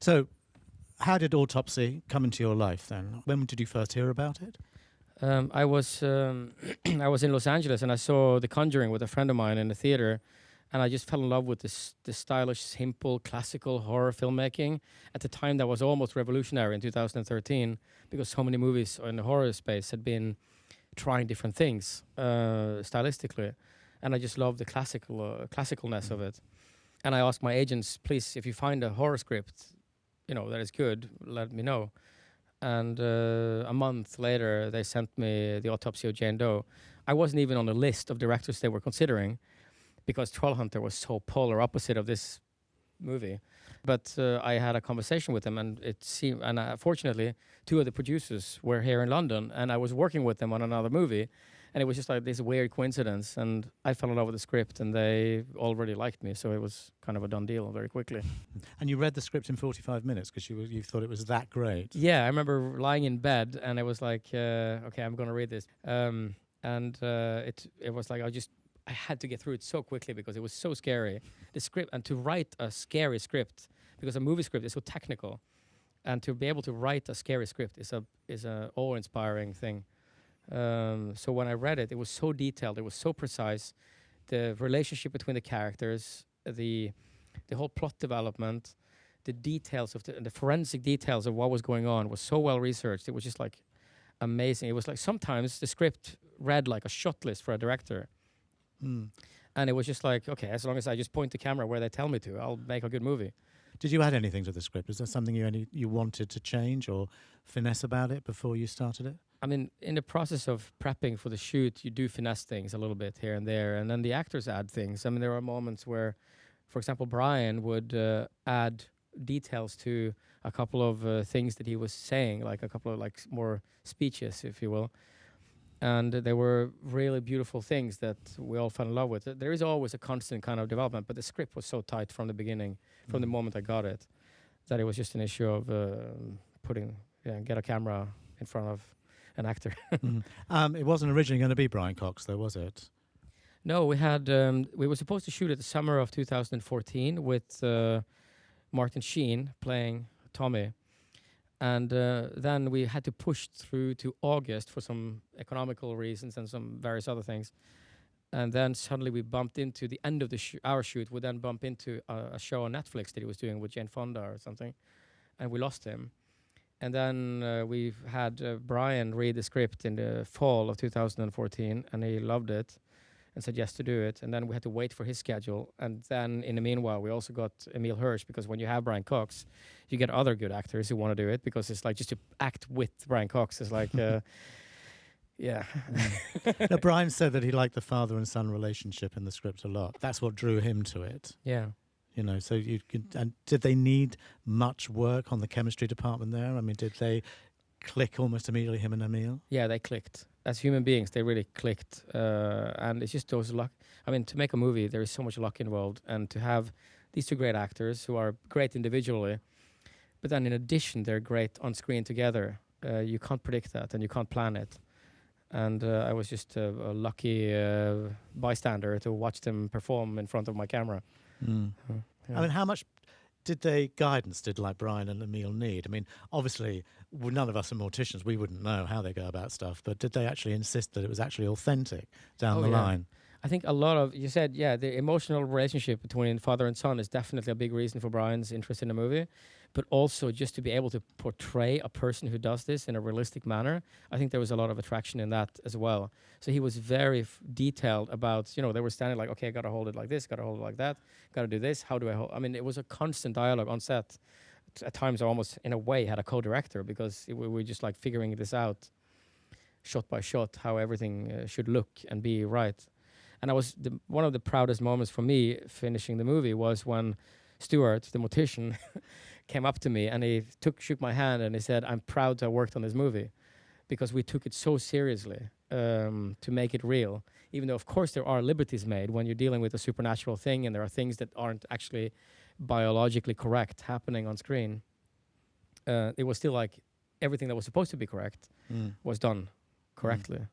So, how did Autopsy come into your life then? When did you first hear about it? I was I was in Los Angeles and I saw The Conjuring with a friend of mine in the theater, and I just fell in love with this stylish, simple, classical horror filmmaking. At the time, that was almost revolutionary in 2013 because so many movies in the horror space had been trying different things stylistically, and I just loved the classicalness of it. And I asked my agents, please, if you find a horror script, that is good, let me know. And a month later, they sent me The Autopsy of Jane Doe. I wasn't even on the list of directors they were considering because Trollhunter was so polar opposite of this movie. But I had a conversation with them, and fortunately, two of the producers were here in London, and I was working with them on another movie. And it was just like this weird coincidence, and I fell in love with the script, and they already liked me, so it was kind of a done deal very quickly. And you read the script in 45 minutes because you thought it was that great. Yeah, I remember lying in bed, and I was like, okay, I'm going to read this. It was like I had to get through it so quickly because it was so scary. The script, and to write a scary script, because a movie script is so technical, and to be able to write a scary script is a awe-inspiring thing. So when I read it, it was so detailed, it was so precise. The relationship between the characters, the whole plot development, the details of the forensic details of what was going on was so well researched. It was just like amazing. It was like sometimes the script read like a shot list for a director. And it was just like, okay, as long as I just point the camera where they tell me to, I'll make a good movie. Did you add anything to the script? Is there something you wanted to change or finesse about it before you started it? I mean, in the process of prepping for the shoot, you do finesse things a little bit here and there, and then the actors add things. I mean, there are moments where, for example, Brian would add details to a couple of things that he was saying, like a couple of like more speeches, if you will. And they were really beautiful things that we all fell in love with. There is always a constant kind of development, but the script was so tight from the beginning, from the moment I got it, that it was just an issue of get a camera in front of an actor. It wasn't originally going to be Brian Cox, though, was it? No, we were supposed to shoot it the summer of 2014 with Martin Sheen playing Tommy. And then we had to push through to August for some economical reasons and some various other things. And then suddenly we bumped into the end of our shoot. We then bump into a show on Netflix that he was doing with Jane Fonda or something. And we lost him. And then we've had Brian read the script in the fall of 2014, and he loved it and said yes to do it. And then we had to wait for his schedule. And then in the meanwhile, we also got Emil Hirsch, because when you have Brian Cox, you get other good actors who want to do it, because it's like just to act with Brian Cox is like, yeah. Now, Brian said that he liked the father and son relationship in the script a lot. That's what drew him to it. Yeah. So and did they need much work on the chemistry department there? I mean, did they click almost immediately, him and Emil? Yeah, they clicked. As human beings, they really clicked. And it's just those luck. I mean, to make a movie, there is so much luck involved. And to have these two great actors who are great individually, but then in addition, they're great on screen together. You can't predict that and you can't plan it. And I was just a lucky bystander to watch them perform in front of my camera. Yeah. I mean, how much guidance did like Brian and Emil need? I mean, obviously, none of us are morticians. We wouldn't know how they go about stuff. But did they actually insist that it was actually authentic down the line? I think a lot of, you said, the emotional relationship between father and son is definitely a big reason for Brian's interest in the movie. But also just to be able to portray a person who does this in a realistic manner, I think there was a lot of attraction in that as well. So he was very detailed about, they were standing like, okay, I got to hold it like this, got to hold it like that, got to do this, how do I hold? I mean, it was a constant dialogue on set. At times I almost, in a way, had a co-director because we were just like figuring this out shot by shot, how everything should look and be right. And I was one of the proudest moments for me finishing the movie was when Stuart, the mortician, came up to me and he shook my hand and he said, "I'm proud to have worked on this movie," because we took it so seriously to make it real. Even though, of course, there are liberties made when you're dealing with a supernatural thing and there are things that aren't actually biologically correct happening on screen. It was still like everything that was supposed to be correct was done correctly.